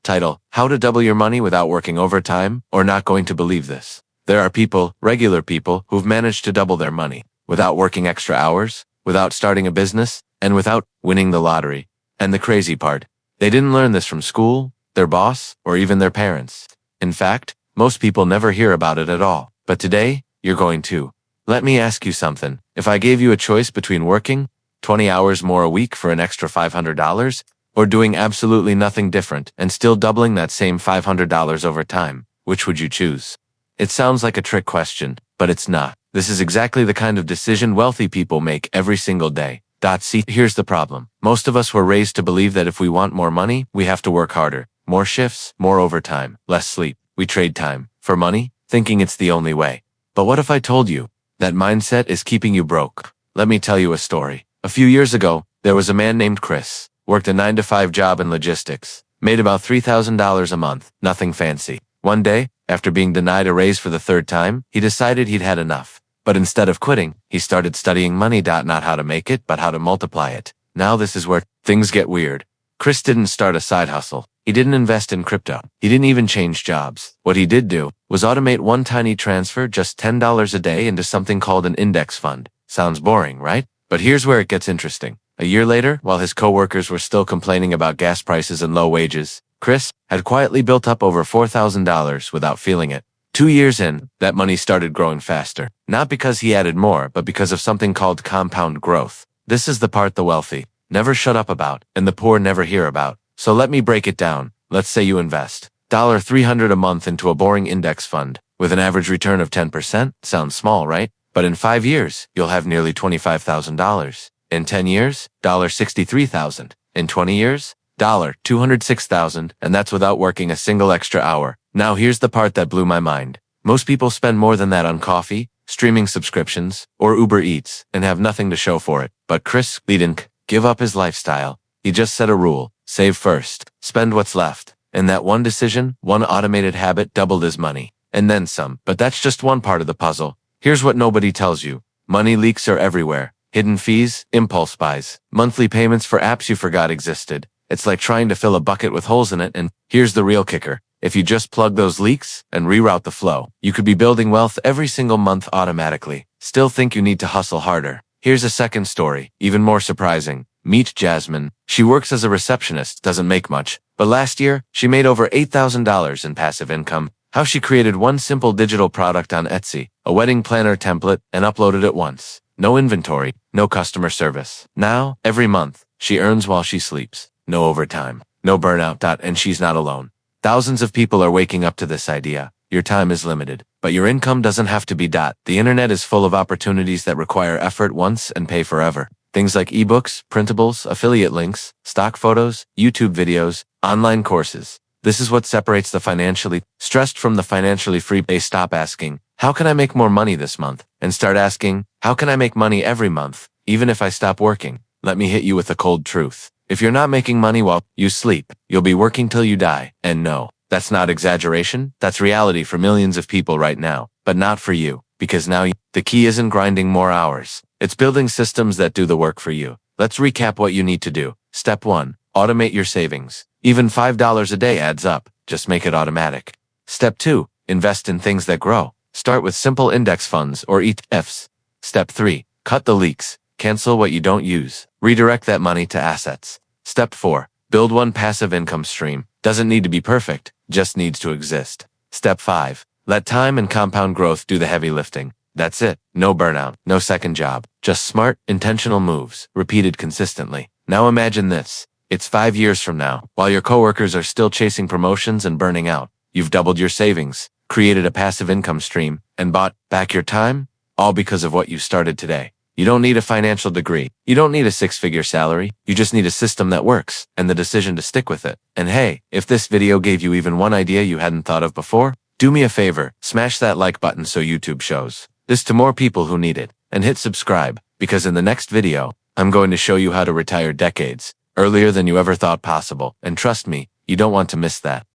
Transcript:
Title: How to Double Your Money Without Working Overtime, or Not Going to Believe This. There are people, regular people, who've managed to double their money without working extra hours, without starting a business, and without winning the lottery. And the crazy part, they didn't learn this from school, their boss, or even their parents. In fact, most people never hear about it at all. But today, you're going to. Let me ask you something. If I gave you a choice between working 20 hours more a week for an extra $500, or doing absolutely nothing different and still doubling that same $500 over time, which would you choose? It sounds like a trick question, but it's not. This is exactly the kind of decision wealthy people make every single day. See, here's the problem. Most of us were raised to believe that if we want more money, we have to work harder. More shifts, more overtime, less sleep. We trade time for money, thinking it's the only way. But what if I told you that mindset is keeping you broke? Let me tell you a story. A few years ago, there was a man named Chris. Worked a 9-to-5 job in logistics. Made about $3,000 a month. Nothing fancy. One day, after being denied a raise for the third time, he decided he'd had enough. But instead of quitting, he started studying money. Not how to make it, but how to multiply it. Now this is where things get weird. Chris didn't start a side hustle. He didn't invest in crypto. He didn't even change jobs. What he did do was automate one tiny transfer, just $10 a day, into something called an index fund. Sounds boring, right? But here's where it gets interesting. A year later, while his coworkers were still complaining about gas prices and low wages, Chris had quietly built up over $4,000 without feeling it. 2 years in, that money started growing faster. Not because he added more, but because of something called compound growth. This is the part the wealthy never shut up about, and the poor never hear about. So let me break it down. Let's say you invest $300 a month into a boring index fund with an average return of 10%. Sounds small, right? But in 5 years, you'll have nearly $25,000. In 10 years, $63,000. In 20 years, $206,000, and that's without working a single extra hour. Now here's the part that blew my mind. Most people spend more than that on coffee, streaming subscriptions, or Uber Eats, and have nothing to show for it. But Chris didn't give up his lifestyle. He just set a rule: save first, spend what's left. And that one decision, one automated habit, doubled his money. And then some. But that's just one part of the puzzle. Here's what nobody tells you. Money leaks are everywhere. Hidden fees, impulse buys, monthly payments for apps you forgot existed. It's like trying to fill a bucket with holes in it, and here's the real kicker. If you just plug those leaks and reroute the flow, you could be building wealth every single month automatically. Still think you need to hustle harder? Here's a second story, even more surprising. Meet Jasmine. She works as a receptionist, doesn't make much, but last year, she made over $8,000 in passive income. How she created one simple digital product on Etsy, a wedding planner template, and uploaded it once. No inventory, no customer service. Now, every month, she earns while she sleeps. No overtime, no burnout. And she's not alone. Thousands of people are waking up to this idea. Your time is limited, but your income doesn't have to be. The internet is full of opportunities that require effort once and pay forever. Things like ebooks, printables, affiliate links, stock photos, YouTube videos, online courses. This is what separates the financially stressed from the financially free. They stop asking, how can I make more money this month? And start asking, how can I make money every month, even if I stop working? Let me hit you with a cold truth. If you're not making money while you sleep, you'll be working till you die. And no, that's not exaggeration. That's reality for millions of people right now. But not for you, because now the key isn't grinding more hours. It's building systems that do the work for you. Let's recap what you need to do. Step 1. Automate your savings. Even $5 a day adds up. Just make it automatic. Step 2. Invest in things that grow. Start with simple index funds or ETFs. Step 3. Cut the leaks. Cancel what you don't use. Redirect that money to assets. Step 4. Build one passive income stream. Doesn't need to be perfect, just needs to exist. Step 5. Let time and compound growth do the heavy lifting. That's it. No burnout, no second job. Just smart, intentional moves, repeated consistently. Now imagine this. It's 5 years from now, while your coworkers are still chasing promotions and burning out. You've doubled your savings, created a passive income stream, and bought back your time, all because of what you started today. You don't need a financial degree. You don't need a 6-figure salary. You just need a system that works and the decision to stick with it. And hey, if this video gave you even one idea you hadn't thought of before, do me a favor, smash that like button so YouTube shows this to more people who need it, and hit subscribe, because in the next video, I'm going to show you how to retire decades earlier than you ever thought possible. And trust me, you don't want to miss that.